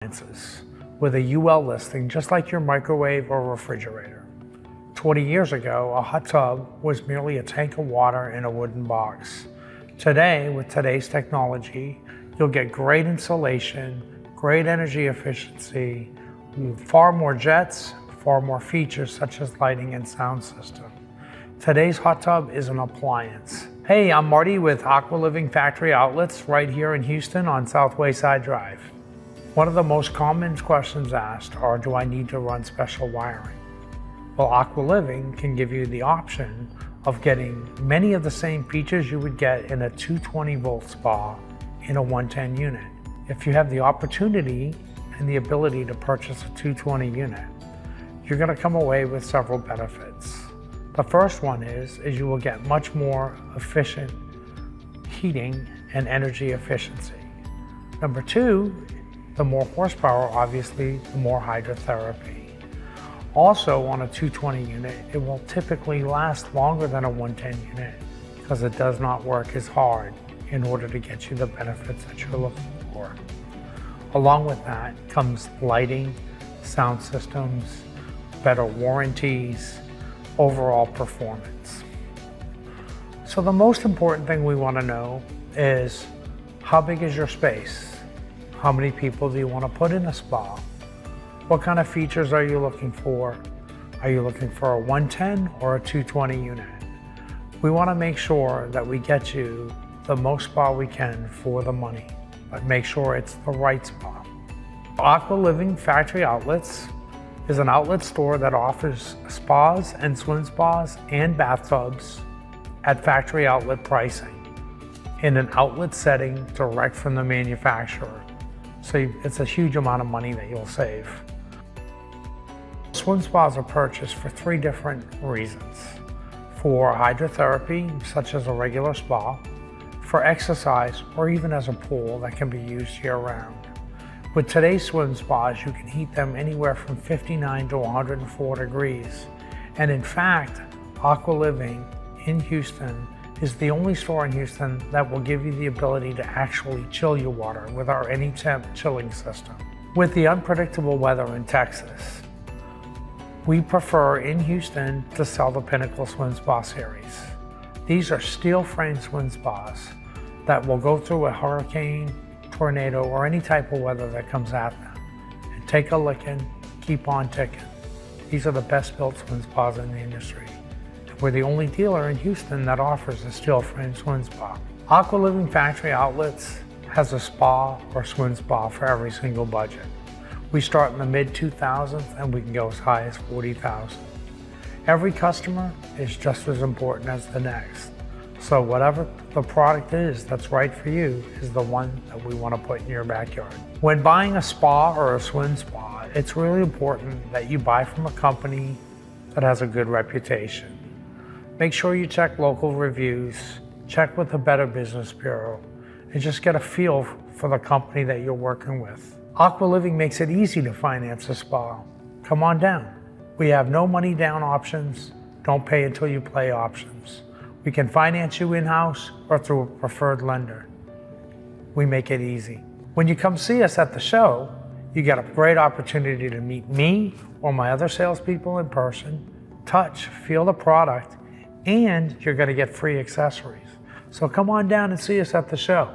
appliances with a UL listing, just like your microwave or refrigerator. 20 years ago, a hot tub was merely a tank of water in a wooden box. Today, with today's technology, you'll get great insulation, great energy efficiency, far more jets, far more features such as lighting and sound system. Today's hot tub is an appliance. Hey, I'm Marty with Aqua Living Factory Outlets right here in Houston on South Wayside Drive. One of the most common questions asked are, do I need to run special wiring? Well, Aqua Living can give you the option of getting many of the same features you would get in a 220 volt spa in a 110 unit. If you have the opportunity and the ability to purchase a 220 unit, you're going to come away with several benefits. The first one is you will get much more efficient heating and energy efficiency. Number two, the more horsepower, obviously, the more hydrotherapy. Also, on a 220 unit, it will typically last longer than a 110 unit because it does not work as hard in order to get you the benefits that you're looking for. Along with that comes lighting, sound systems, better warranties, overall performance. So the most important thing we want to know is, how big is your space? How many people do you want to put in a spa? What kind of features are you looking for? Are you looking for a 110 or a 220 unit? We want to make sure that we get you the most spa we can for the money, but make sure it's the right spa. Aqua Living Factory Outlets is an outlet store that offers spas and swim spas and bathtubs at factory outlet pricing in an outlet setting direct from the manufacturer. So it's a huge amount of money that you'll save. Swim spas are purchased for three different reasons. For hydrotherapy, such as a regular spa, for exercise, or even as a pool that can be used year-round. With today's swim spas, you can heat them anywhere from 59 to 104 degrees. And in fact, Aqua Living in Houston is the only store in Houston that will give you the ability to actually chill your water with our AnyTemp chilling system. With the unpredictable weather in Texas, we prefer in Houston to sell the Pinnacle Swim Spa series. These are steel frame swim spas that will go through a hurricane, tornado, or any type of weather that comes at them and take a licking, keep on ticking. These are the best built swim spas in the industry. We're the only dealer in Houston that offers a steel frame swim spa. Aqua Living Factory Outlets has a spa or swim spa for every single budget. We start in the mid 2000s and we can go as high as 40,000. Every customer is just as important as the next. So whatever the product is that's right for you is the one that we want to put in your backyard. When buying a spa or a swim spa, it's really important that you buy from a company that has a good reputation. Make sure you check local reviews, check with the Better Business Bureau, and just get a feel for the company that you're working with. Aqua Living makes it easy to finance a spa. Come on down. We have no money down options, don't pay until you play options. We can finance you in-house or through a preferred lender. We make it easy. When you come see us at the show, you get a great opportunity to meet me or my other salespeople in person, touch, feel the product, and you're going to get free accessories. So come on down and see us at the show.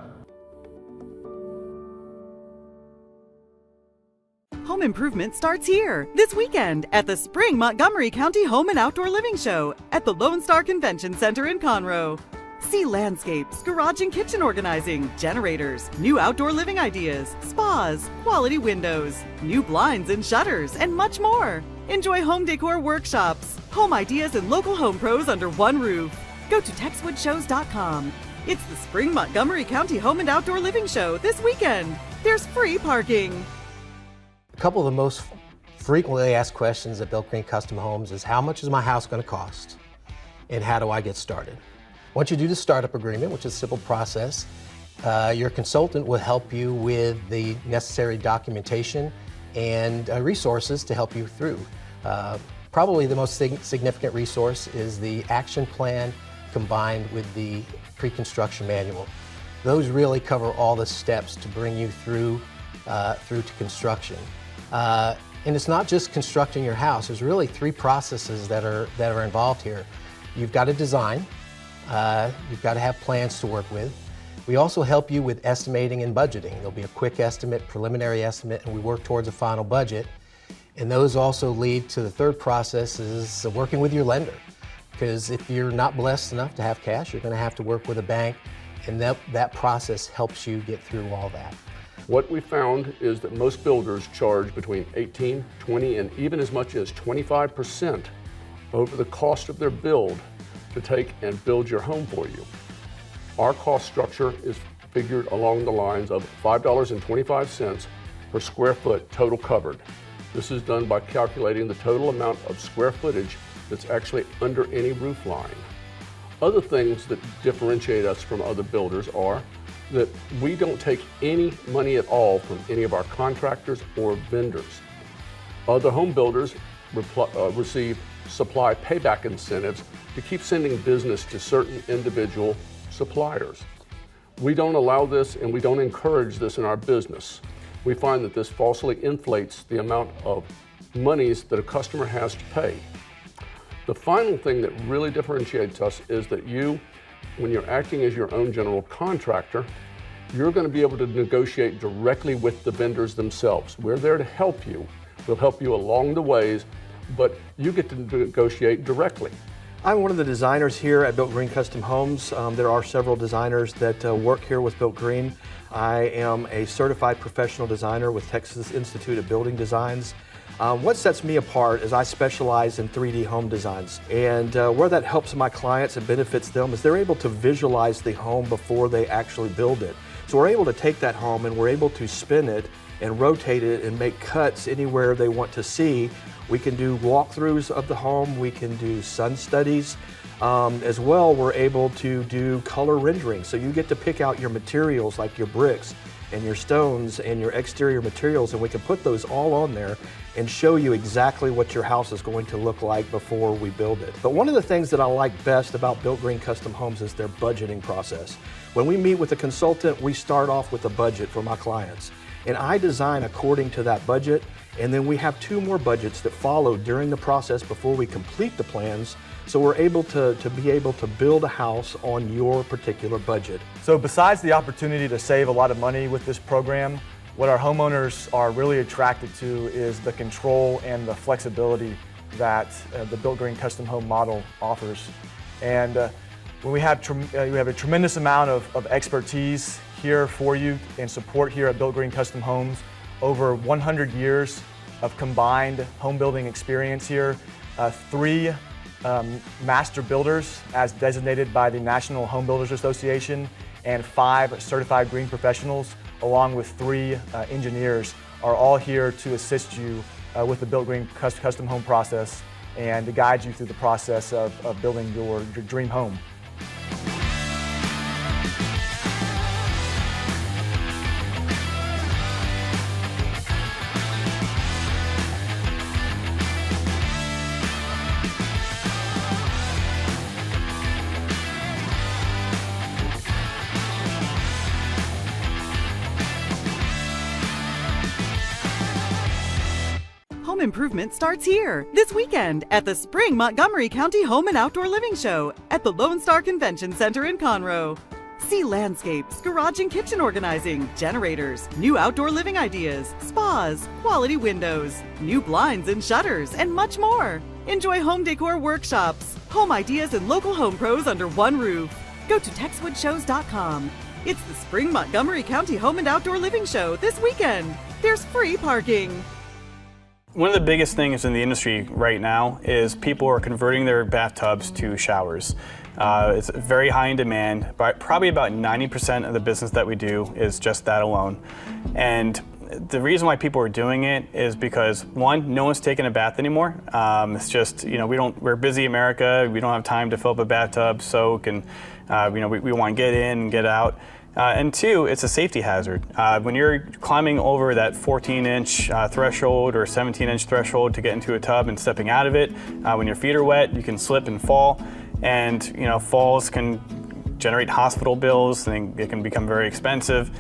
Home improvement starts here this weekend at the Spring Montgomery County Home and Outdoor Living Show at the Lone Star Convention Center in Conroe. See landscapes, garage and kitchen organizing, generators, new outdoor living ideas, spas, quality windows, new blinds and shutters, and much more. Enjoy home decor workshops, home ideas, and local home pros under one roof. Go to TexwoodShows.com. It's the Spring Montgomery County Home and Outdoor Living Show this weekend. There's free parking. A couple of the most frequently asked questions at Bill Green Custom Homes is, how much is my house going to cost? And how do I get started? Once you do the startup agreement, which is a simple process, your consultant will help you with the necessary documentation and resources to help you through. Probably the most significant resource is the action plan combined with the pre-construction manual. Those really cover all the steps to bring you through through to construction. And it's not just constructing your house. There's really three processes that are involved here. You've got to design. You've got to have plans to work with. We also help you with estimating and budgeting. There'll be a quick estimate, preliminary estimate, and we work towards a final budget. And those also lead to the third process is working with your lender. Because if you're not blessed enough to have cash, you're going to have to work with a bank, and that process helps you get through all that. What we found is that most builders charge between 18, 20, and even as much as 25% over the cost of their build to take and build your home for you. Our cost structure is figured along the lines of $5.25 per square foot total covered. This is done by calculating the total amount of square footage that's actually under any roof line. Other things that differentiate us from other builders are that we don't take any money at all from any of our contractors or vendors. Other home builders receive supply payback incentives to keep sending business to certain individual suppliers. We don't allow this, and we don't encourage this in our business. We find that this falsely inflates the amount of monies that a customer has to pay. The final thing that really differentiates us is that you, when you're acting as your own general contractor, you're going to be able to negotiate directly with the vendors themselves. We're there to help you. We'll help you along the ways, but you get to negotiate directly. I'm one of the designers here at Built Green Custom Homes. There are several designers that work here with Built Green. I am a certified professional designer with Texas Institute of Building Designs. What sets me apart is I specialize in 3D home designs, and where that helps my clients and benefits them is they're able to visualize the home before they actually build it. So we're able to take that home and we're able to spin it and rotate it and make cuts anywhere they want to see. We can do walkthroughs of the home, we can do sun studies. As well, we're able to do color rendering. So you get to pick out your materials like your bricks and your stones and your exterior materials, and we can put those all on there and show you exactly what your house is going to look like before we build it. But one of the things that I like best about Built Green Custom Homes is their budgeting process. When we meet with a consultant, we start off with a budget for my clients, and I design according to that budget, and then we have 2 more budgets that follow during the process before we complete the plans, so we're able to build a house on your particular budget. So besides the opportunity to save a lot of money with this program, what our homeowners are really attracted to is the control and the flexibility that the Built Green Custom Home model offers. And when we have a tremendous amount of expertise here for you and support here at Built Green Custom Homes, over 100 years of combined home building experience here, 3 master builders as designated by the National Home Builders Association, and 5 certified green professionals, along with 3 engineers, are all here to assist you with the Built Green Custom Home process and to guide you through the process of building your dream home. Home improvement starts here this weekend at the Spring Montgomery County Home and Outdoor Living Show at the Lone Star Convention Center in Conroe. See landscapes, garage and kitchen organizing, generators, new outdoor living ideas, spas, quality windows, new blinds and shutters, and much more. Enjoy home decor workshops, home ideas, and local home pros under one roof. Go to TexwoodShows.com. It's the Spring Montgomery County Home and Outdoor Living Show this weekend. There's free parking. One of the biggest things in the industry right now is people are converting their bathtubs to showers. It's very high in demand, but probably about 90% of the business that we do is just that alone. And the reason why people are doing it is because, one, no one's taking a bath anymore. It's just, we're busy America, we don't have time to fill up a bathtub, soak, and we want to get in and get out. And 2, it's a safety hazard. When you're climbing over that 14-inch threshold or 17-inch threshold to get into a tub and stepping out of it, when your feet are wet, you can slip and fall. And falls can generate hospital bills, and it can become very expensive.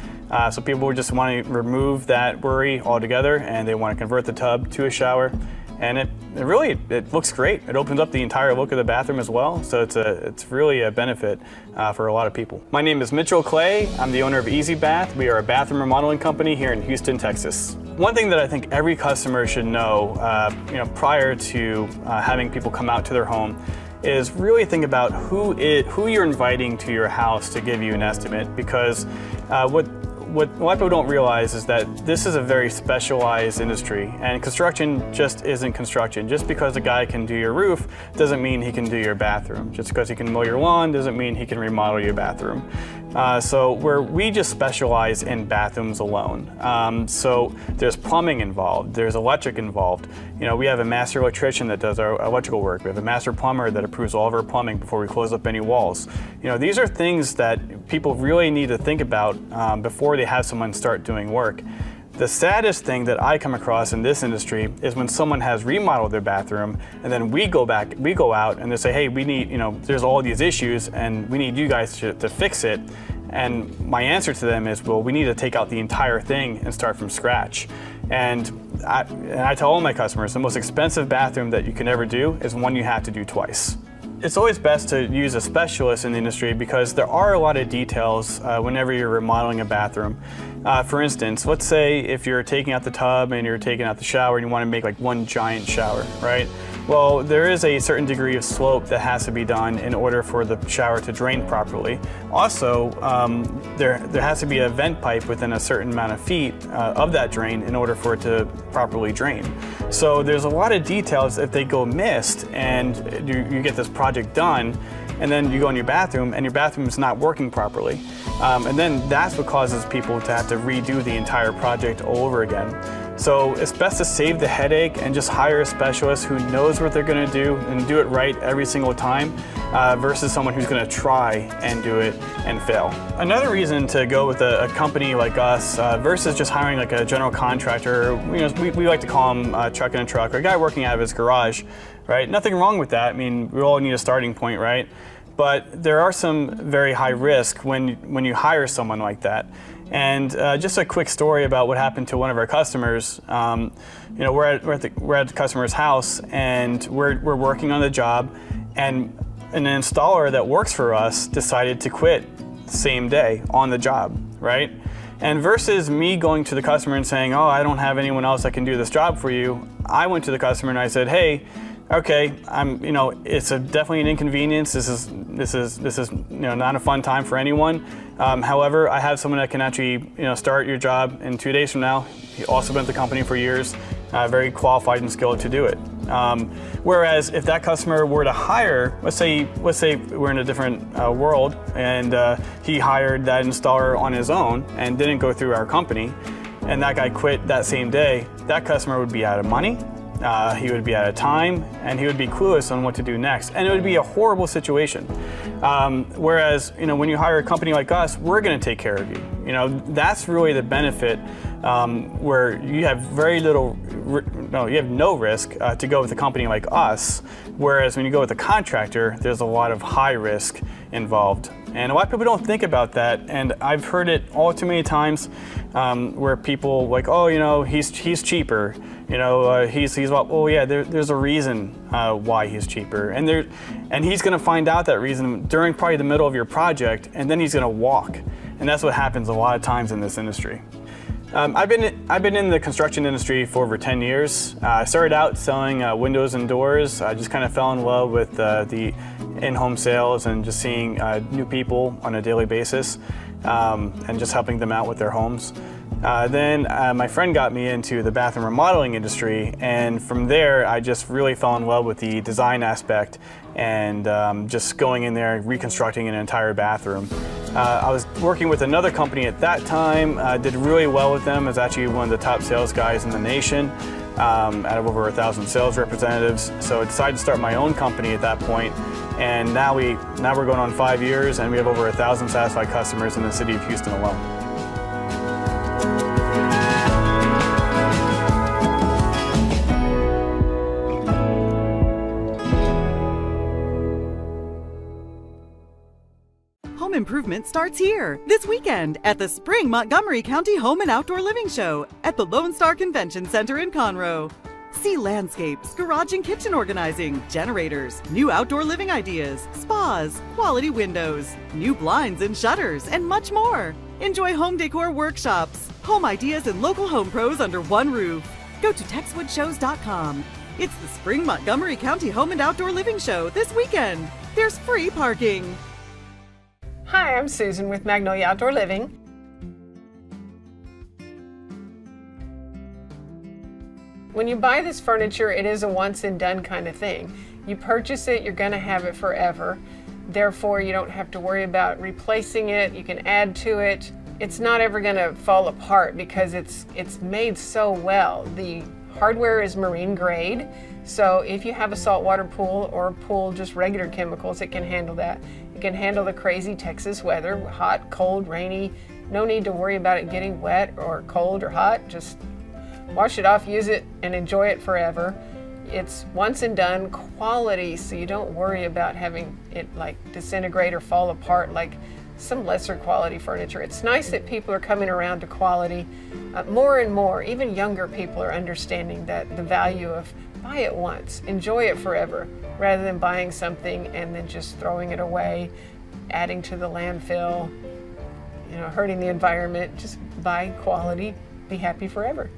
So people just want to remove that worry altogether, and they want to convert the tub to a shower. And it looks great. It opens up the entire look of the bathroom as well, so it's really a benefit for a lot of people. My name is Mitchell Clay. I'm the owner of Easy Bath. We are a bathroom remodeling company here in Houston, Texas. One thing that I think every customer should know, prior to having people come out to their home, is really think about who you're inviting to your house to give you an estimate, because what a lot of people don't realize is that this is a very specialized industry, and construction just isn't construction. Just because a guy can do your roof doesn't mean he can do your bathroom. Just because he can mow your lawn doesn't mean he can remodel your bathroom. So we just specialize in bathrooms alone. So there's plumbing involved, there's electric involved. We have a master electrician that does our electrical work. We have a master plumber that approves all of our plumbing before we close up any walls. These are things that people really need to think about before they have someone start doing work. The saddest thing that I come across in this industry is when someone has remodeled their bathroom, and then we go out and they say, hey, we need, there's all these issues and we need you guys to fix it. And my answer to them is, well, we need to take out the entire thing and start from scratch. And I tell all my customers, the most expensive bathroom that you can ever do is one you have to do twice. It's always best to use a specialist in the industry because there are a lot of details whenever you're remodeling a bathroom. For instance, let's say if you're taking out the tub and you're taking out the shower and you want to make like one giant shower, right? Well, there is a certain degree of slope that has to be done in order for the shower to drain properly. Also, there has to be a vent pipe within a certain amount of feet of that drain in order for it to properly drain. So there's a lot of details if they go missed and you get this project done, and then you go in your bathroom and your bathroom is not working properly. And then that's what causes people to have to redo the entire project all over again. So it's best to save the headache and just hire a specialist who knows what they're going to do and do it right every single time versus someone who's going to try and do it and fail. Another reason to go with a company like us versus just hiring like a general contractor, we like to call him truck in a truck, or a guy working out of his garage, right? Nothing wrong with that. I mean, we all need a starting point, right? But there are some very high risk when you hire someone like that. And just a quick story about what happened to one of our customers. We're at the customer's house and we're working on the job, and an installer that works for us decided to quit the same day on the job, right? And versus me going to the customer and saying, oh, I don't have anyone else that can do this job for you, I went to the customer and I said, hey, okay, it's definitely an inconvenience. This is not a fun time for anyone. However, I have someone that can actually start your job in 2 days from now. He also been at the company for years, very qualified and skilled to do it. Whereas if that customer were to hire, let's say we're in a different world, and he hired that installer on his own and didn't go through our company, and that guy quit that same day, that customer would be out of money. He would be out of time, and he would be clueless on what to do next, and it would be a horrible situation. Whereas, when you hire a company like us, we're going to take care of you. That's really the benefit, where you have you have no risk to go with a company like us. Whereas when you go with a contractor, there's a lot of high risk involved. And a lot of people don't think about that, and I've heard it all too many times where people like, oh, he's cheaper. He's well, yeah. There's a reason why he's cheaper, and he's going to find out that reason during probably the middle of your project, and then he's going to walk, and that's what happens a lot of times in this industry. I've been in the construction industry for over 10 years. I started out selling windows and doors. I just kind of fell in love with the in-home sales and just seeing new people on a daily basis and just helping them out with their homes. Then my friend got me into the bathroom remodeling industry, and from there I just really fell in love with the design aspect and just going in there reconstructing an entire bathroom. I was working with another company at that time, did really well with them. I was actually one of the top sales guys in the nation out of over 1,000 sales representatives. So I decided to start my own company at that point, and now we're going on 5 years, and we have over 1,000 satisfied customers in the city of Houston alone. Home improvement starts here this weekend at the Spring Montgomery County Home and Outdoor Living Show at the Lone Star Convention Center in Conroe. See landscapes, garage and kitchen organizing, generators, new outdoor living ideas, spas, quality windows, new blinds and shutters, and much more. Enjoy home decor workshops, home ideas, and local home pros under one roof. Go to TexwoodShows.com. It's the Spring Montgomery County Home and Outdoor Living Show this weekend. There's free parking. Hi, I'm Susan with Magnolia Outdoor Living. When you buy this furniture, it is a once and done kind of thing. You purchase it, you're going to have it forever. Therefore, you don't have to worry about replacing it. You can add to it. It's not ever going to fall apart because it's made so well. The hardware is marine grade, so if you have a saltwater pool or a pool just regular chemicals, it can handle that. It can handle the crazy Texas weather, hot, cold, rainy. No need to worry about it getting wet or cold or hot. Just wash it off, use it, and enjoy it forever. It's once and done quality, so you don't worry about having it like disintegrate or fall apart like some lesser quality furniture. It's nice that people are coming around to quality. More and more, even younger people are understanding that the value of buy it once, enjoy it forever, rather than buying something and then just throwing it away, adding to the landfill, hurting the environment. Just buy quality, be happy forever.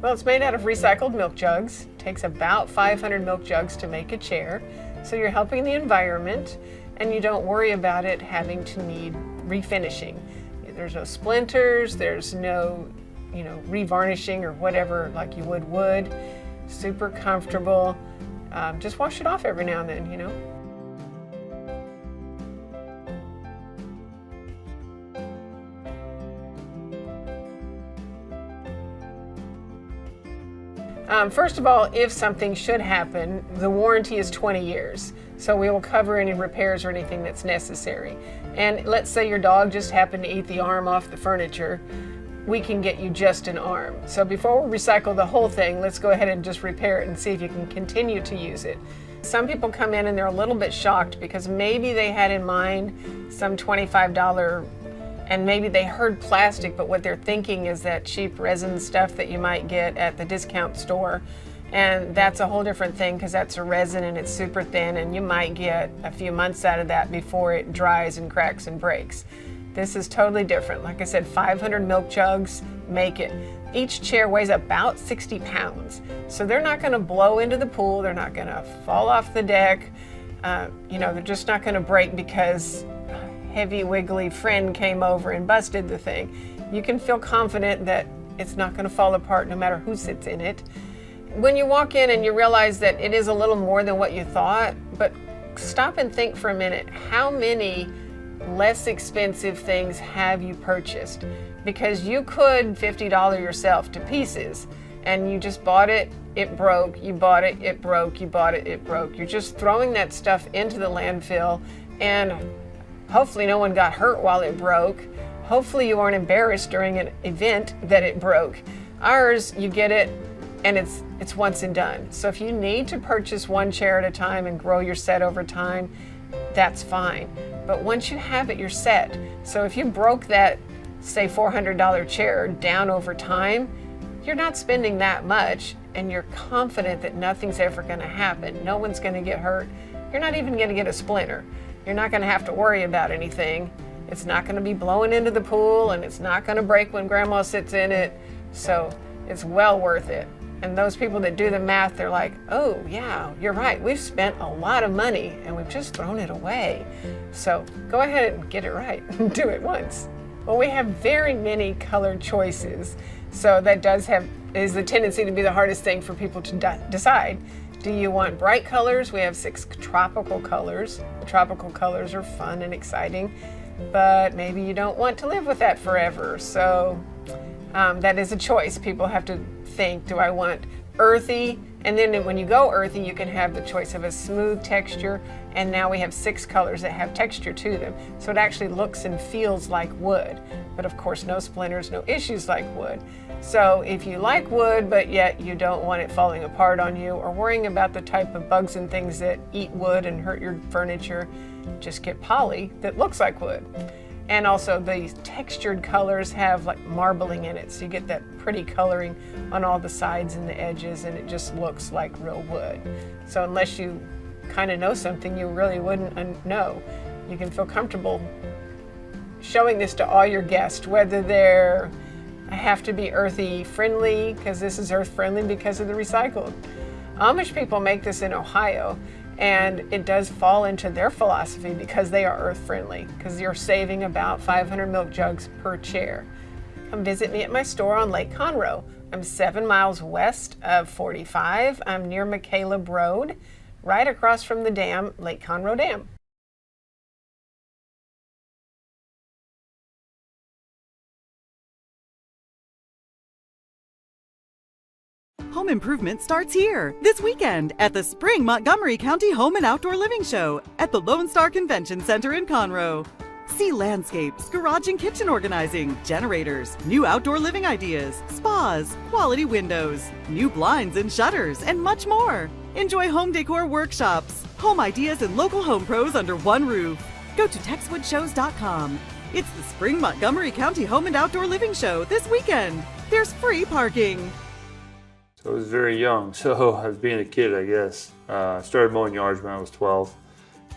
Well, it's made out of recycled milk jugs. It takes about 500 milk jugs to make a chair. So you're helping the environment and you don't worry about it having to need refinishing. There's no splinters, there's no, revarnishing or whatever like you would wood. Super comfortable. Just wash it off every now and then, First of all, if something should happen, the warranty is 20 years. So we will cover any repairs or anything that's necessary. And let's say your dog just happened to eat the arm off the furniture, we can get you just an arm. So before we recycle the whole thing, let's go ahead and just repair it and see if you can continue to use it. Some people come in and they're a little bit shocked because maybe they had in mind some $25 and maybe they heard plastic, but what they're thinking is that cheap resin stuff that you might get at the discount store. And that's a whole different thing because that's a resin and it's super thin and you might get a few months out of that before it dries and cracks and breaks. This is totally different. Like I said, 500 milk jugs make it. Each chair weighs about 60 pounds. So they're not gonna blow into the pool, they're not gonna fall off the deck. They're just not gonna break because heavy wiggly friend came over and busted the thing. You can feel confident that it's not going to fall apart no matter who sits in it. When you walk in and you realize that it is a little more than what you thought, but stop and think for a minute, how many less expensive things have you purchased? Because you could $50 yourself to pieces and you just bought it, it broke, you bought it, it broke, you bought it, it broke. You're just throwing that stuff into the landfill and hopefully no one got hurt while it broke. Hopefully you aren't embarrassed during an event that it broke. Ours, you get it and it's once and done. So if you need to purchase one chair at a time and grow your set over time, that's fine. But once you have it, you're set. So if you broke that, say $400 chair down over time, you're not spending that much and you're confident that nothing's ever gonna happen. No one's gonna get hurt. You're not even gonna get a splinter. You're not gonna have to worry about anything. It's not gonna be blowing into the pool and it's not gonna break when grandma sits in it. So it's well worth it. And those people that do the math, they're like, oh yeah, you're right. We've spent a lot of money and we've just thrown it away. So go ahead and get it right and do it once. Well, we have very many color choices. So that is the tendency to be the hardest thing for people to decide. Do you want bright colors? We have 6 tropical colors. The tropical colors are fun and exciting, but maybe you don't want to live with that forever. So that is a choice. People have to think, do I want earthy? And then when you go earthy, you can have the choice of a smooth texture And now we have 6 colors that have texture to them. So it actually looks and feels like wood. But of course, no splinters, no issues like wood. So if you like wood, but yet you don't want it falling apart on you or worrying about the type of bugs and things that eat wood and hurt your furniture, just get poly that looks like wood. And also the textured colors have like marbling in it. So you get that pretty coloring on all the sides and the edges, and it just looks like real wood. So unless you kind of know something, you really wouldn't know. You can feel comfortable showing this to all your guests, whether they're have to be earthy friendly, because this is earth friendly because of the recycled. Amish people make this in Ohio, and it does fall into their philosophy because they are earth friendly, because you're saving about 500 milk jugs per chair. Come visit me at my store on Lake Conroe. I'm 7 miles west of 45. I'm near McCaleb Road, right across from the dam, Lake Conroe Dam. Home improvement starts here this weekend at the Spring Montgomery County Home and Outdoor Living Show at the Lone Star Convention Center in Conroe. See landscapes, garage and kitchen organizing, generators, new outdoor living ideas, spas, quality windows, new blinds and shutters, and much more. Enjoy home decor workshops, home ideas, and local home pros under one roof. Go to TexwoodShows.com. It's the Spring Montgomery County Home and Outdoor Living Show this weekend. There's free parking. So I was very young, so I was being a kid, I guess. I started mowing yards when I was 12,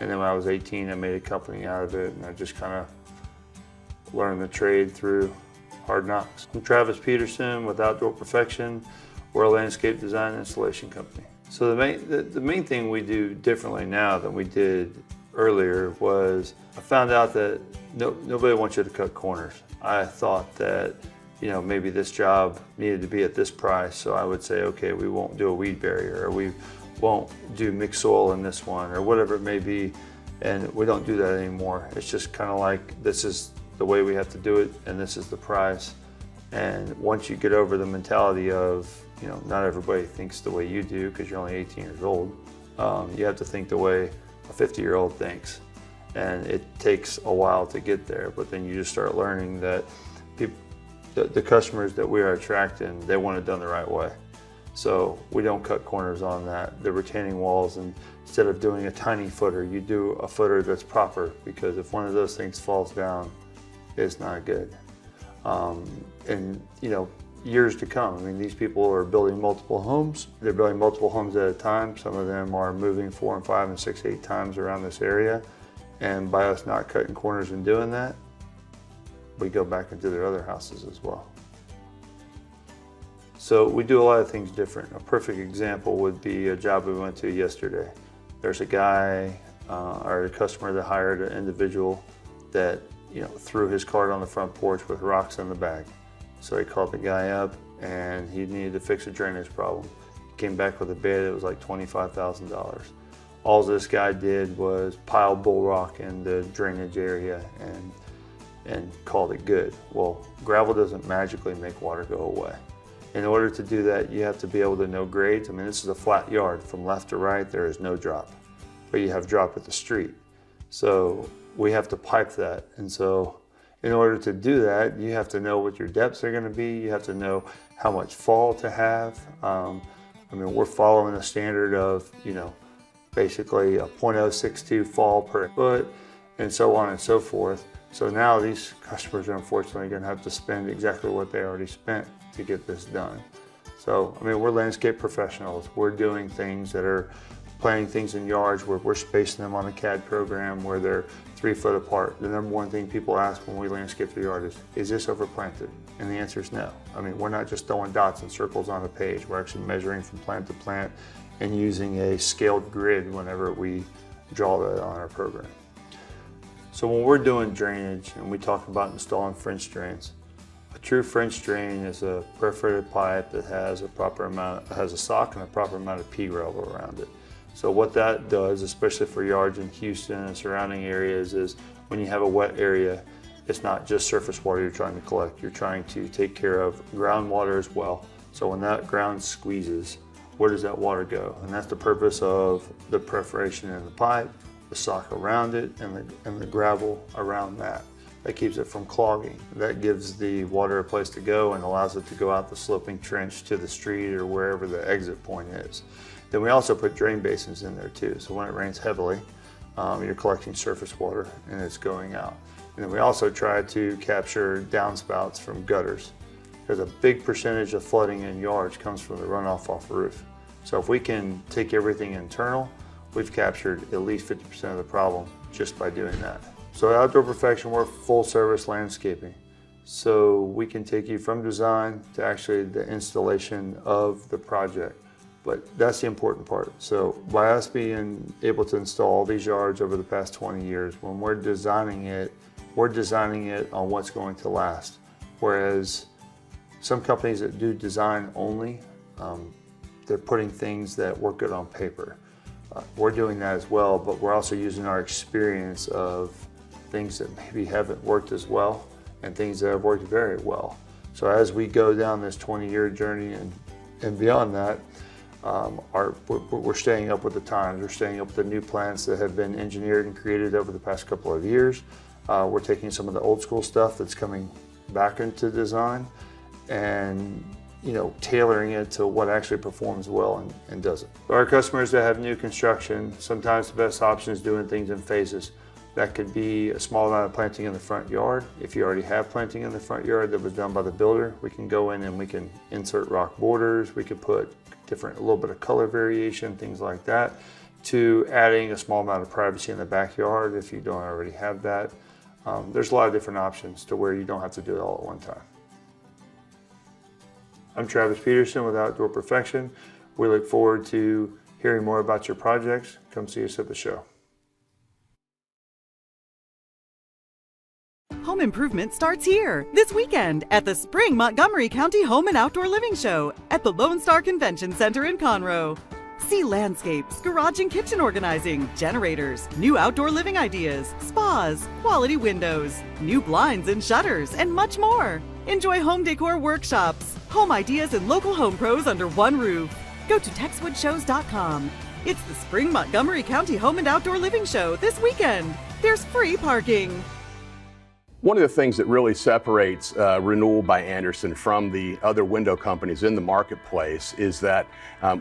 and then when I was 18, I made a company out of it, and I just kind of learned the trade through hard knocks. I'm Travis Peterson with Outdoor Perfection. We're a landscape design and installation company. So the main thing we do differently now than we did earlier was I found out that nobody wants you to cut corners. I thought that maybe this job needed to be at this price, so I would say, okay, we won't do a weed barrier, or we won't do mixed soil in this one, or whatever it may be, and we don't do that anymore. It's just kind of like, this is the way we have to do it, and this is the price. And once you get over the mentality of, not everybody thinks the way you do because you're only 18 years old, you have to think the way a 50-year-old thinks. And it takes a while to get there, but then you just start learning that the customers that we are attracting, they want it done the right way. So we don't cut corners on that. The retaining walls, and instead of doing a tiny footer, you do a footer that's proper, because if one of those things falls down, it's not good. And years to come, I mean, these people are building multiple homes. They're building multiple homes at a time. Some of them are moving 4 and 5 and 6, 8 times around this area. And by us not cutting corners and doing that, we go back into their other houses as well. So we do a lot of things different. A perfect example would be a job we went to yesterday. There's a guy or a customer that hired an individual that threw his cart on the front porch with rocks in the bag. So he called the guy up, and he needed to fix a drainage problem. He came back with a bid. It was like $25,000. All this guy did was pile bull rock in the drainage area and called it good. Well, gravel doesn't magically make water go away. In order to do that, you have to be able to know grades. I mean, this is a flat yard. From left to right, there is no drop, but you have drop at the street. So we have to pipe that. And so in order to do that, you have to know what your depths are gonna be. You have to know how much fall to have. I mean, we're following a standard of, basically a 0.062 fall per foot, and so on and so forth. So now these customers are unfortunately going to have to spend exactly what they already spent to get this done. So, I mean, we're landscape professionals. We're doing things that are planting things in yards where we're spacing them on a CAD program where they're 3 foot apart. The number one thing people ask when we landscape the yard is this overplanted? And the answer is no. I mean, we're not just throwing dots and circles on a page. We're actually measuring from plant to plant and using a scaled grid whenever we draw that on our program. So when we're doing drainage and we talk about installing French drains, a true French drain is a perforated pipe that has a sock and a proper amount of pea gravel around it. So what that does, especially for yards in Houston and surrounding areas, is when you have a wet area, it's not just surface water you're trying to collect. You're trying to take care of groundwater as well. So when that ground squeezes, where does that water go? And that's the purpose of the perforation in the pipe the sock around it and the gravel around that. That keeps it from clogging. That gives the water a place to go and allows it to go out the sloping trench to the street or wherever the exit point is. Then we also put drain basins in there too. So when it rains heavily, you're collecting surface water and it's going out. And then we also try to capture downspouts from gutters, because a big percentage of flooding in yards comes from the runoff off the roof. So if we can take everything internal, we've captured at least 50% of the problem just by doing that. So at Outdoor Perfection, we're full service landscaping. So we can take you from design to actually the installation of the project. But that's the important part. So by us being able to install all these yards over the past 20 years, when we're designing it on what's going to last. Whereas some companies that do design only, they're putting things that work good on paper. We're doing that as well, but we're also using our experience of things that maybe haven't worked as well and things that have worked very well. So as we go down this 20-year journey and beyond that, we're staying up with the times. We're staying up with the new plants that have been engineered and created over the past couple of years. We're taking some of the old school stuff that's coming back into design and tailoring it to what actually performs well and doesn't. Our customers that have new construction, sometimes the best option is doing things in phases. That could be a small amount of planting in the front yard. If you already have planting in the front yard that was done by the builder, we can go in and we can insert rock borders. We could put a little bit of color variation, things like that, to adding a small amount of privacy in the backyard if you don't already have that. There's a lot of different options to where you don't have to do it all at one time. I'm Travis Peterson with Outdoor Perfection. We look forward to hearing more about your projects. Come see us at the show. Home improvement starts here this weekend at the Spring Montgomery County Home and Outdoor Living Show at the Lone Star Convention Center in Conroe. See landscapes, garage and kitchen organizing, generators, new outdoor living ideas, spas, quality windows, new blinds and shutters, and much more. Enjoy home decor workshops, home ideas, and local home pros under one roof. Go to TexwoodShows.com. It's the Spring Montgomery County Home and Outdoor Living Show this weekend. There's free parking. One of the things that really separates Renewal by Andersen from the other window companies in the marketplace is that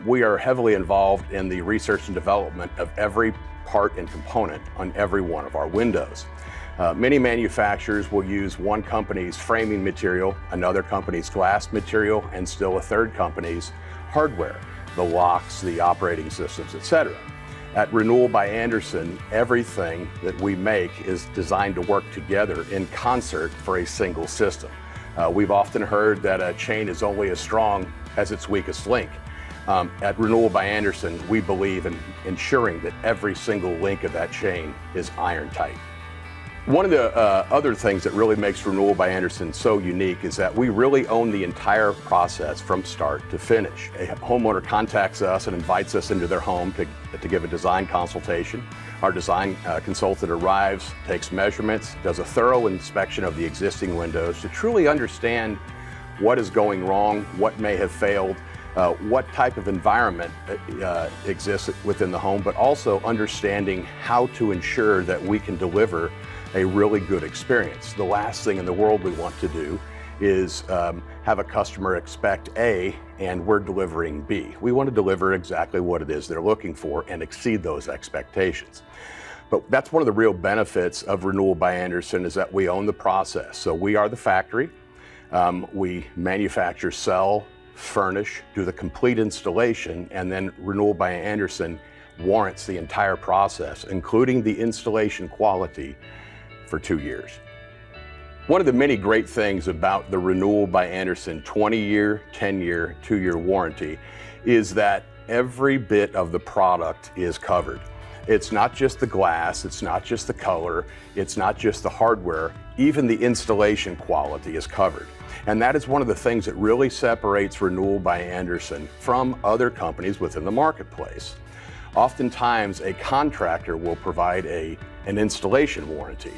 we are heavily involved in the research and development of every part and component on every one of our windows. Many manufacturers will use one company's framing material, another company's glass material, and still a third company's hardware, the locks, the operating systems, etc. At Renewal by Andersen, everything that we make is designed to work together in concert for a single system. We've often heard that a chain is only as strong as its weakest link. At Renewal by Andersen, we believe in ensuring that every single link of that chain is iron tight. One of the other things that really makes Renewal by Andersen so unique is that we really own the entire process from start to finish. A homeowner contacts us and invites us into their home to give a design consultation. Our design consultant arrives, takes measurements, does a thorough inspection of the existing windows to truly understand what is going wrong, what may have failed, what type of environment exists within the home, but also understanding how to ensure that we can deliver a really good experience. The last thing in the world we want to do is have a customer expect A and we're delivering B. We want to deliver exactly what it is they're looking for and exceed those expectations. But that's one of the real benefits of Renewal by Andersen is that we own the process. So we are the factory. We manufacture, sell, furnish, do the complete installation, and then Renewal by Andersen warrants the entire process, including the installation quality, for 2 years. One of the many great things about the Renewal by Andersen 20-year, 10-year, 2-year warranty is that every bit of the product is covered. It's not just the glass, it's not just the color, it's not just the hardware, even the installation quality is covered. And that is one of the things that really separates Renewal by Andersen from other companies within the marketplace. Oftentimes, a contractor will provide an installation warranty.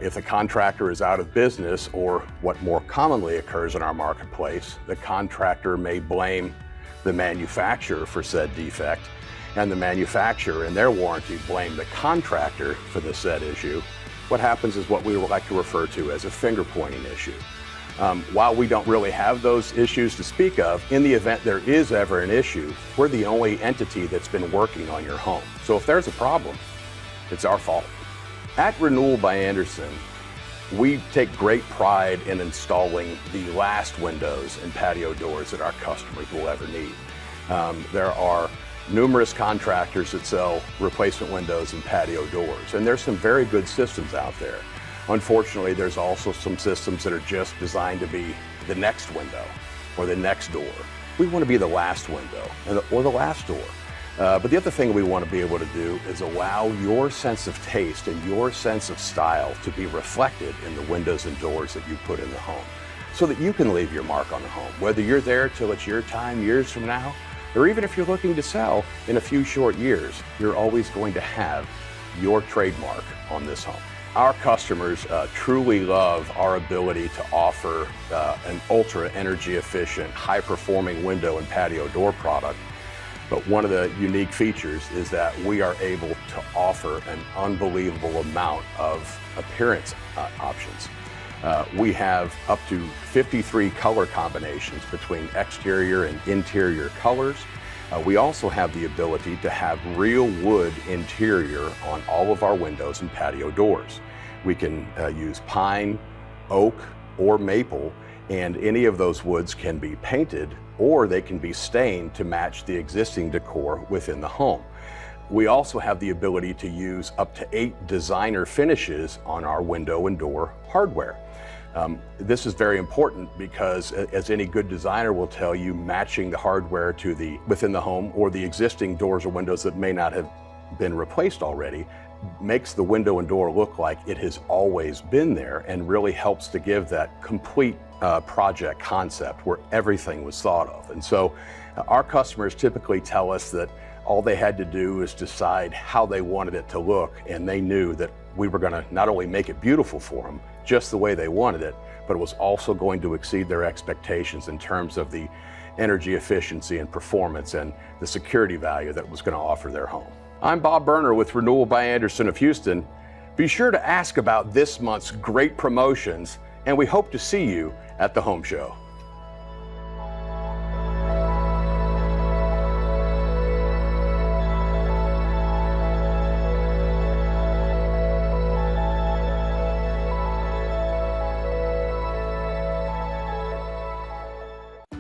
If the contractor is out of business, or what more commonly occurs in our marketplace, the contractor may blame the manufacturer for said defect, and the manufacturer and their warranty blame the contractor for the said issue, what happens is what we would like to refer to as a finger pointing issue. While we don't really have those issues to speak of, in the event there is ever an issue, we're the only entity that's been working on your home. So if there's a problem, it's our fault. At Renewal by Andersen, we take great pride in installing the last windows and patio doors that our customers will ever need. There are numerous contractors that sell replacement windows and patio doors, and there's some very good systems out there. Unfortunately, there's also some systems that are just designed to be the next window or the next door. We want to be the last window or the last door. But the other thing we want to be able to do is allow your sense of taste and your sense of style to be reflected in the windows and doors that you put in the home, so that you can leave your mark on the home, whether you're there till it's your time years from now, or even if you're looking to sell in a few short years, you're always going to have your trademark on this home. Our customers truly love our ability to offer an ultra energy efficient, high performing window and patio door product. But one of the unique features is that we are able to offer an unbelievable amount of appearance options. We have up to 53 color combinations between exterior and interior colors. We also have the ability to have real wood interior on all of our windows and patio doors. We can use pine, oak, or maple, and any of those woods can be painted or they can be stained to match the existing decor within the home. We also have the ability to use up to 8 designer finishes on our window and door hardware. This is very important because, as any good designer will tell you, matching the hardware to within the home or the existing doors or windows that may not have been replaced already makes the window and door look like it has always been there, and really helps to give that complete project concept where everything was thought of. And so our customers typically tell us that all they had to do is decide how they wanted it to look, and they knew that we were going to not only make it beautiful for them, just the way they wanted it, but it was also going to exceed their expectations in terms of the energy efficiency and performance and the security value that it was going to offer their home. I'm Bob Berner with Renewal by Andersen of Houston. Be sure to ask about this month's great promotions, and we hope to see you at the home show.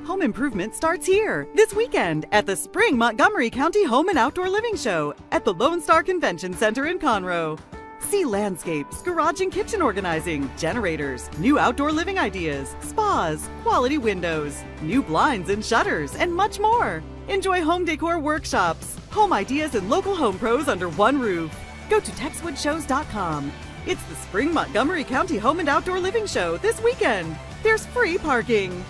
Home improvement starts here this weekend at the Spring Montgomery County Home and Outdoor Living Show at the Lone Star Convention Center in Conroe. See landscapes, garage and kitchen organizing, generators, new outdoor living ideas, spas, quality windows, new blinds and shutters, and much more. Enjoy home decor workshops, home ideas, and local home pros under one roof. Go to texwoodshows.com. It's the Spring Montgomery County Home and Outdoor Living Show this weekend. There's free parking.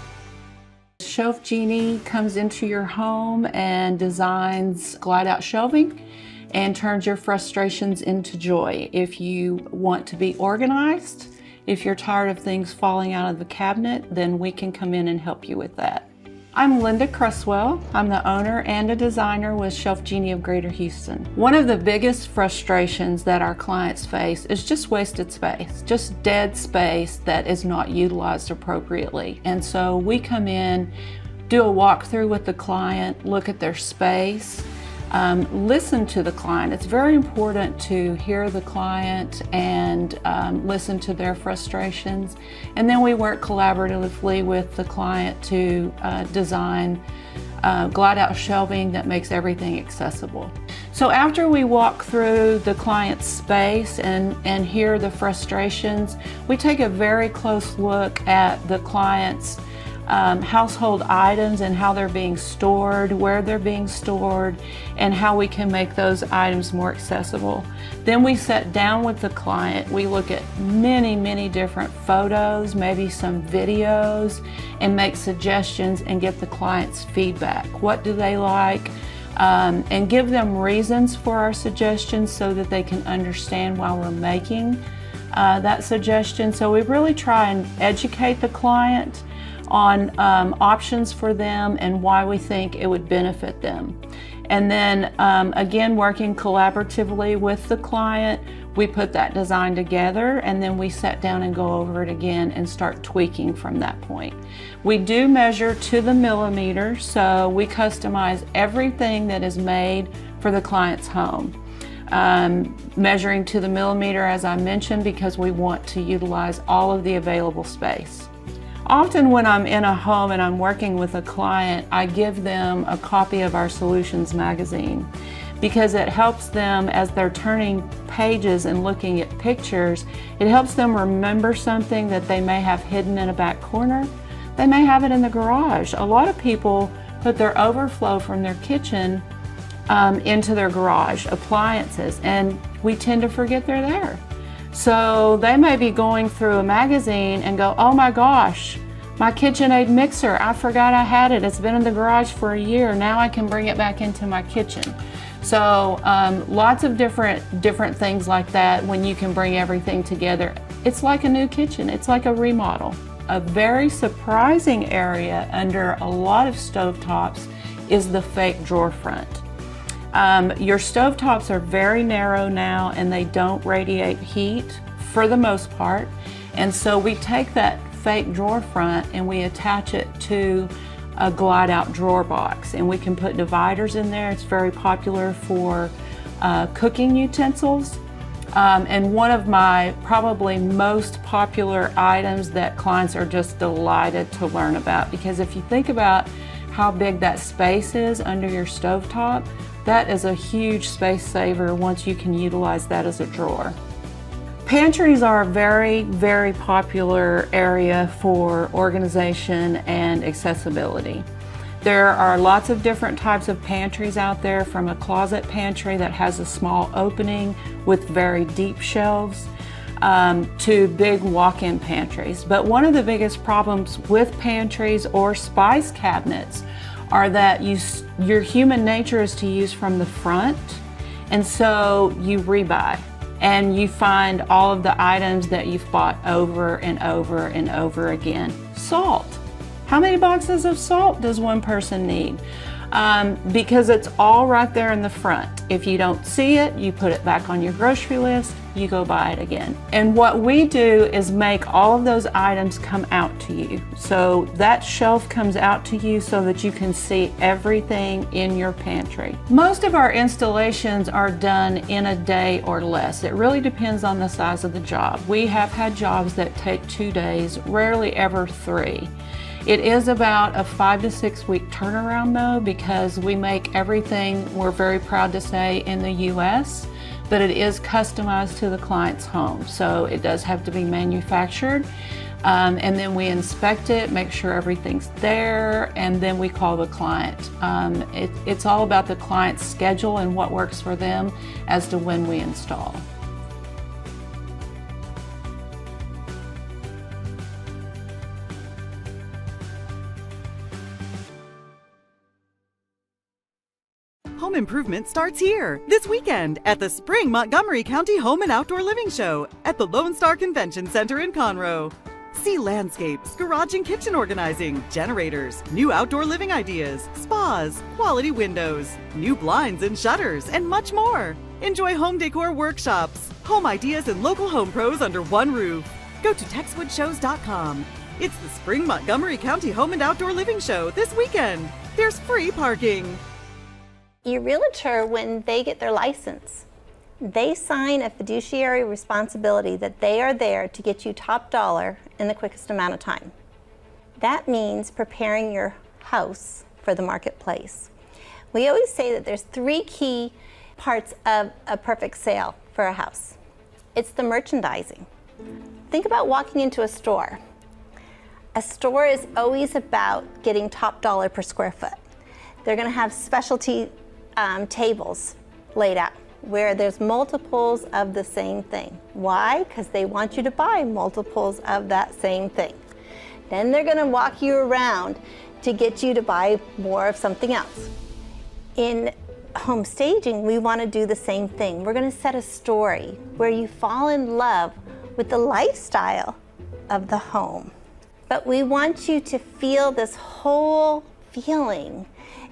Shelf Genie comes into your home and designs glide-out shelving and turns your frustrations into joy. If you want to be organized, if you're tired of things falling out of the cabinet, then we can come in and help you with that. I'm Linda Cresswell. I'm the owner and a designer with Shelf Genie of Greater Houston. One of the biggest frustrations that our clients face is just wasted space, just dead space that is not utilized appropriately. And so we come in, do a walkthrough with the client, look at their space, listen to the client. It's very important to hear the client and listen to their frustrations. And then we work collaboratively with the client to design glide-out shelving that makes everything accessible. So after we walk through the client's space and hear the frustrations, we take a very close look at the client's household items and how they're being stored, where they're being stored, and how we can make those items more accessible. Then we sit down with the client. We look at many different photos, maybe some videos, and make suggestions and get the client's feedback. What do they like? And give them reasons for our suggestions so that they can understand why we're making that suggestion. So we really try and educate the client on options for them and why we think it would benefit them. And then again, working collaboratively with the client, we put that design together, and then we sit down and go over it again and start tweaking from that point. We do measure to the millimeter, so we customize everything that is made for the client's home. Measuring to the millimeter, as I mentioned, because we want to utilize all of the available space. Often when I'm in a home and I'm working with a client, I give them a copy of our Solutions magazine because it helps them, as they're turning pages and looking at pictures, it helps them remember something that they may have hidden in a back corner. They may have it in the garage. A lot of people put their overflow from their kitchen into their garage, appliances, and we tend to forget they're there. So they may be going through a magazine and go, oh my gosh, my KitchenAid mixer, I forgot I had it. It's been in the garage for a year. Now I can bring it back into my kitchen. So lots of different things like that when you can bring everything together. It's like a new kitchen. It's like a remodel. A very surprising area under a lot of stovetops is the fake drawer front. Your stovetops are very narrow now and they don't radiate heat for the most part. And so we take that fake drawer front and we attach it to a glide out drawer box, and we can put dividers in there. It's very popular for cooking utensils. And one of my probably most popular items that clients are just delighted to learn about, because if you think about how big that space is under your stovetop, that is a huge space saver once you can utilize that as a drawer. Pantries are a very, very popular area for organization and accessibility. There are lots of different types of pantries out there, from a closet pantry that has a small opening with very deep shelves to big walk-in pantries. But one of the biggest problems with pantries or spice cabinets are that your human nature is to use from the front, and so you rebuy and you find all of the items that you've bought over and over and over again. Salt. How many boxes of salt does one person need? Because it's all right there in the front. If you don't see it, you put it back on your grocery list, you go buy it again. And what we do is make all of those items come out to you. So that shelf comes out to you so that you can see everything in your pantry. Most of our installations are done in a day or less. It really depends on the size of the job. We have had jobs that take 2 days, rarely ever 3. It is about a 5 to 6 week turnaround though, because we make everything, we're very proud to say, in the US, but it is customized to the client's home. So it does have to be manufactured. And then we inspect it, make sure everything's there, and then we call the client. It's all about the client's schedule and what works for them as to when we install. Home improvement starts here this weekend at the Spring Montgomery County Home and Outdoor Living Show at the Lone Star Convention Center in Conroe. See landscapes, garage and kitchen organizing, generators, new outdoor living ideas, spas, quality windows, new blinds and shutters, and much more. Enjoy home decor workshops, home ideas, and local home pros under one roof. Go to TexwoodShows.com. It's the Spring Montgomery County Home and Outdoor Living Show this weekend. There's free parking. Your realtor, when they get their license, they sign a fiduciary responsibility that they are there to get you top dollar in the quickest amount of time. That means preparing your house for the marketplace. We always say that there's 3 key parts of a perfect sale for a house. It's the merchandising. Think about walking into a store. A store is always about getting top dollar per square foot. They're going to have specialty tables laid out where there's multiples of the same thing. Why? Because they want you to buy multiples of that same thing. Then they're going to walk you around to get you to buy more of something else. In home staging, we want to do the same thing. We're going to set a story where you fall in love with the lifestyle of the home. But we want you to feel this whole feeling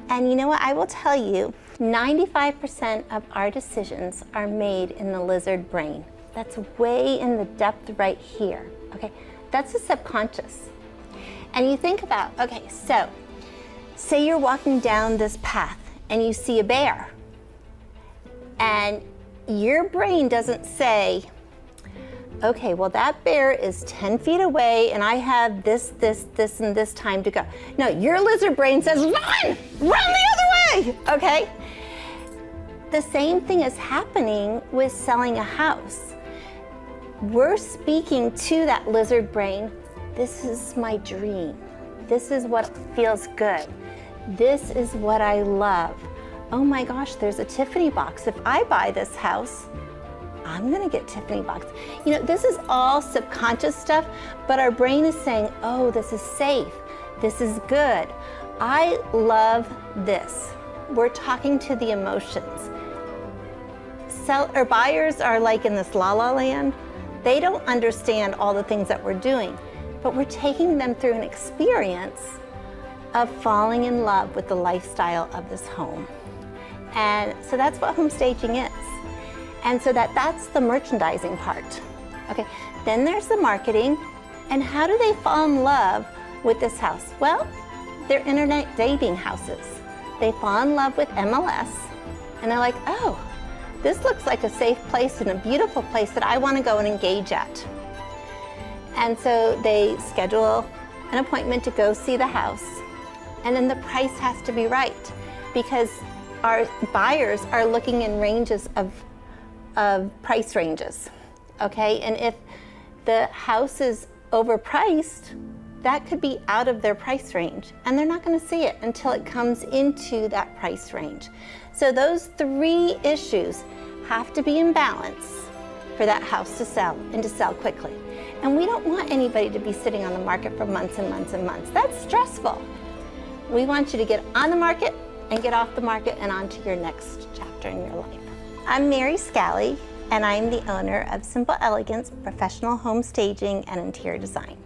And you know what? I will tell you, 95% of our decisions are made in the lizard brain. That's way in the depth right here, okay? That's the subconscious. And you think about, okay, so say you're walking down this path and you see a bear, and your brain doesn't say, okay, well that bear is 10 feet away and I have this, and this time to go. No, your lizard brain says, run the other way, okay? The same thing is happening with selling a house. We're speaking to that lizard brain, this is my dream. This is what feels good. This is what I love. Oh my gosh, there's a Tiffany box. If I buy this house, I'm gonna get Tiffany box. You know, this is all subconscious stuff, but our brain is saying, oh, this is safe. This is good. I love this. We're talking to the emotions. Buyers are like in this la-la land. They don't understand all the things that we're doing, but we're taking them through an experience of falling in love with the lifestyle of this home. And so that's what home staging is. And so that's the merchandising part. Okay, then there's the marketing. And how do they fall in love with this house? Well, they're internet dating houses. They fall in love with MLS and they're like, oh, this looks like a safe place and a beautiful place that I want to go and engage at. And so they schedule an appointment to go see the house. And then the price has to be right because our buyers are looking in ranges of price ranges, okay? And if the house is overpriced, that could be out of their price range and they're not gonna see it until it comes into that price range. So those three issues have to be in balance for that house to sell and to sell quickly. And we don't want anybody to be sitting on the market for months and months and months. That's stressful. We want you to get on the market and get off the market and on to your next chapter in your life. I'm Mary Scally, and I'm the owner of Simple Elegance Professional Home Staging and Interior Design.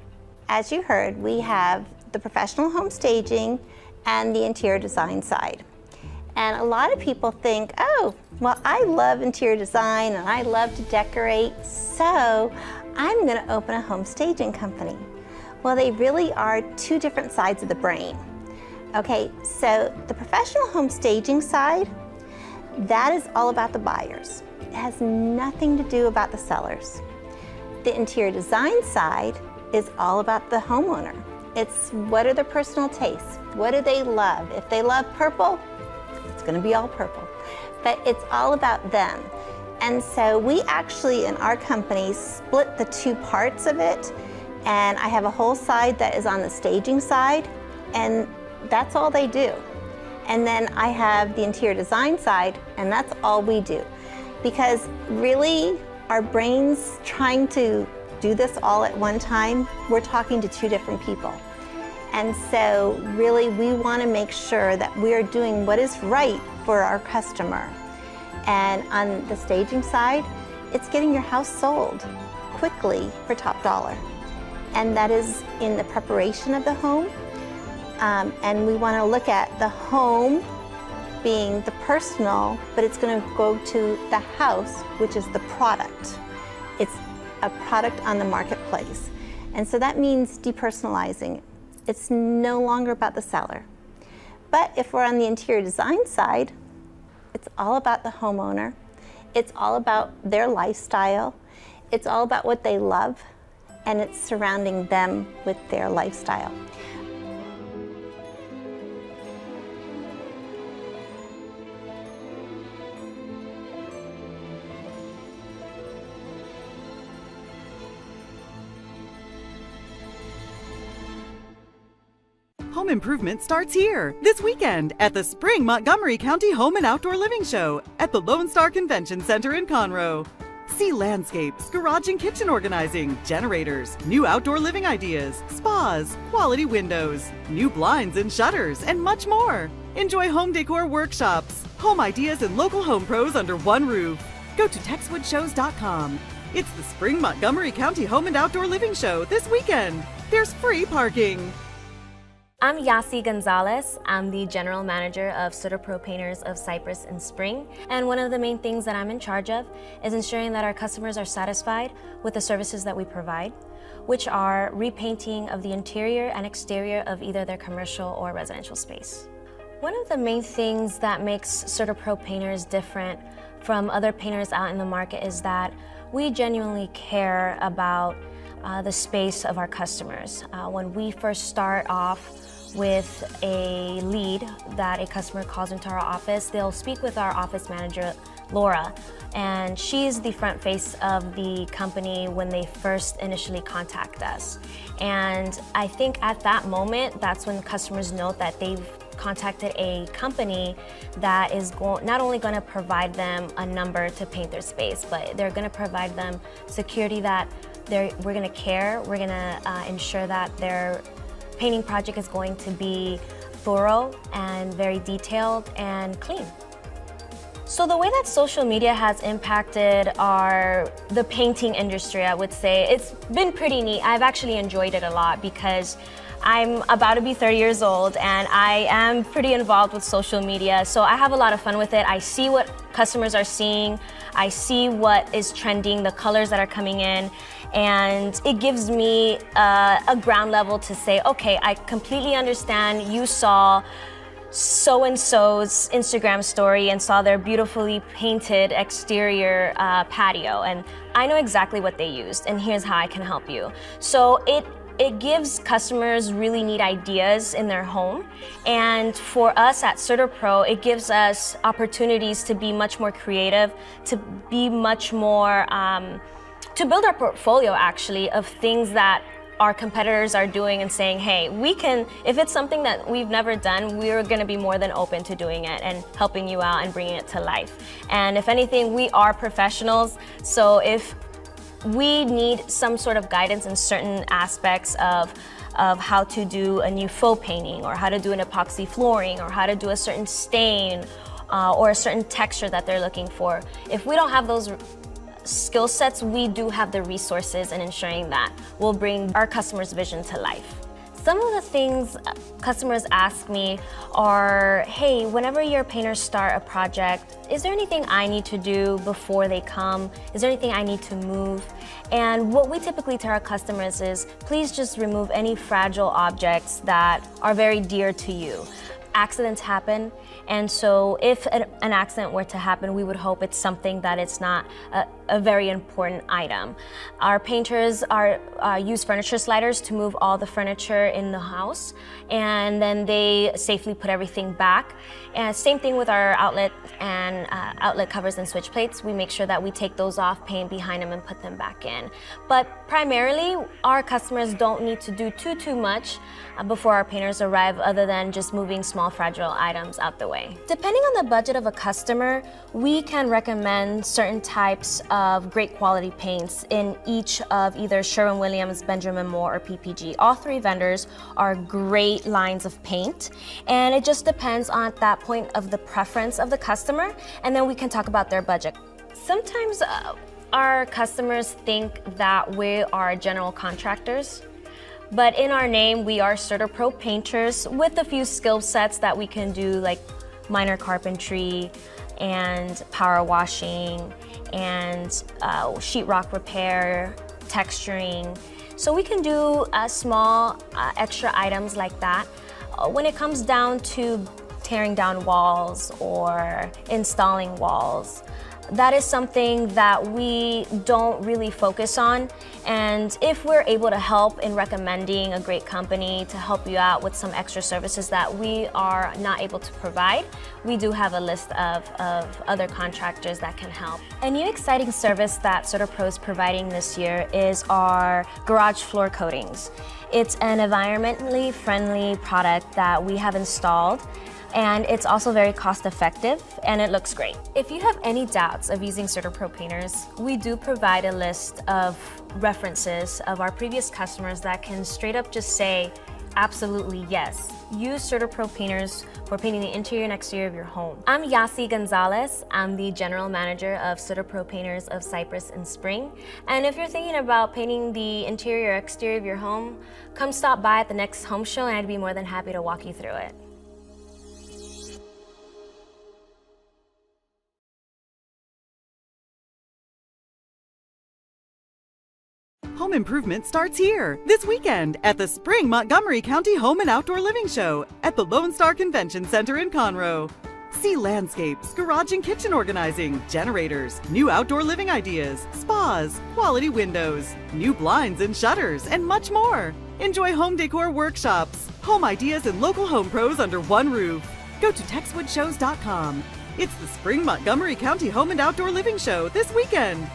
As you heard, we have the professional home staging and the interior design side. And a lot of people think, oh, well, I love interior design and I love to decorate, so I'm gonna open a home staging company. Well, they really are two different sides of the brain. Okay, so the professional home staging side, that is all about the buyers. It has nothing to do about the sellers. The interior design side is all about the homeowner. It's what are their personal tastes? What do they love? If they love purple, it's gonna be all purple. But it's all about them. And so we actually, in our company, split the two parts of it. And I have a whole side that is on the staging side, and that's all they do. And then I have the interior design side, and that's all we do. Because really, our brains trying to do this all at one time, we're talking to two different people. And so really, we want to make sure that we are doing what is right for our customer. And on the staging side, it's getting your house sold quickly for top dollar. And that is in the preparation of the home. And we want to look at the home being the personal, but it's going to go to the house, which is the product. It's a product on the marketplace. And so that means depersonalizing. It's no longer about the seller. But if we're on the interior design side, it's all about the homeowner. It's all about their lifestyle. It's all about what they love, and it's surrounding them with their lifestyle. Home improvement starts here this weekend at the Spring Montgomery County Home and Outdoor Living Show at the Lone Star Convention Center in Conroe. See landscapes, garage and kitchen organizing, generators, new outdoor living ideas, spas, quality windows, new blinds and shutters, and much more. Enjoy home decor workshops, home ideas, and local home pros under one roof. Go to TexwoodShows.com. It's the Spring Montgomery County Home and Outdoor Living Show this weekend. There's free parking. I'm Yasi Gonzalez. I'm the general manager of CertaPro Painters of Cypress and Spring. And one of the main things that I'm in charge of is ensuring that our customers are satisfied with the services that we provide, which are repainting of the interior and exterior of either their commercial or residential space. One of the main things that makes CertaPro Painters different from other painters out in the market is that we genuinely care about the space of our customers. When we first start off with a lead that a customer calls into our office, they'll speak with our office manager, Laura, and she's the front face of the company when they first initially contact us. And I think at that moment, that's when customers know that they've contacted a company that is not only going to provide them a number to paint their space, but they're going to provide them security that we're going to care, we're going to ensure that their painting project is going to be thorough and very detailed and clean. So the way that social media has impacted the painting industry, I would say, it's been pretty neat. I've actually enjoyed it a lot because I'm about to be 30 years old and I am pretty involved with social media, so I have a lot of fun with it. I see what customers are seeing, I see what is trending, the colors that are coming in, and it gives me a ground level to say, okay, I completely understand you saw so-and-so's Instagram story and saw their beautifully painted exterior patio, and I know exactly what they used, and here's how I can help you. So it gives customers really neat ideas in their home, and for us at CertaPro, it gives us opportunities to be much more creative, to be much more, to build our portfolio actually of things that our competitors are doing and saying, hey, we can, if it's something that we've never done, we're gonna be more than open to doing it and helping you out and bringing it to life. And if anything, we are professionals, so if we need some sort of guidance in certain aspects of how to do a new faux painting or how to do an epoxy flooring or how to do a certain stain or a certain texture that they're looking for. If we don't have those skill sets, we do have the resources in ensuring that we'll bring our customers' vision to life. Some of the things customers ask me are, hey, whenever your painters start a project, is there anything I need to do before they come? Is there anything I need to move? And what we typically tell our customers is, please just remove any fragile objects that are very dear to you. Accidents happen, and so if an accident were to happen, we would hope it's something that it's not a very important item. Our painters use furniture sliders to move all the furniture in the house, and then they safely put everything back. And same thing with our outlet and outlet covers and switch plates. We make sure that we take those off, paint behind them, and put them back in. But primarily, our customers don't need to do too much before our painters arrive, other than just moving small fragile items out the way. Depending on the budget of a customer, we can recommend certain types of great quality paints in each of either Sherwin-Williams, Benjamin Moore, or PPG. All three vendors are great lines of paint, and it just depends on that point of the preference of the customer, and then we can talk about their budget. Sometimes our customers think that we are general contractors, but in our name, we are CertaPro Painters with a few skill sets that we can do, like minor carpentry and power washing and sheetrock repair, texturing. So we can do small extra items like that. When it comes down to tearing down walls or installing walls, that is something that we don't really focus on, and if we're able to help in recommending a great company to help you out with some extra services that we are not able to provide, we do have a list of other contractors that can help. A new exciting service that CertaPro is providing this year is our garage floor coatings. It's an environmentally friendly product that we have installed, and it's also very cost effective, and it looks great. If you have any doubts of using CertaPro Painters, we do provide a list of references of our previous customers that can straight up just say, Absolutely, yes. Use CertaPro painters for painting the interior and exterior of your home. I'm Yasi Gonzalez. I'm the general manager of CertaPro Painters of Cypress and Spring. And if you're thinking about painting the interior or exterior of your home, come stop by at the next home show and I'd be more than happy to walk you through it. Home improvement starts here this weekend at the Spring Montgomery County Home and Outdoor Living Show at the Lone Star Convention Center in Conroe. See landscapes, garage and kitchen organizing, generators, new outdoor living ideas, spas, quality windows, new blinds and shutters, and much more. Enjoy home decor workshops, home ideas, and local home pros under one roof. Go to texwoodshows.com. It's the Spring Montgomery County Home and Outdoor Living Show this weekend.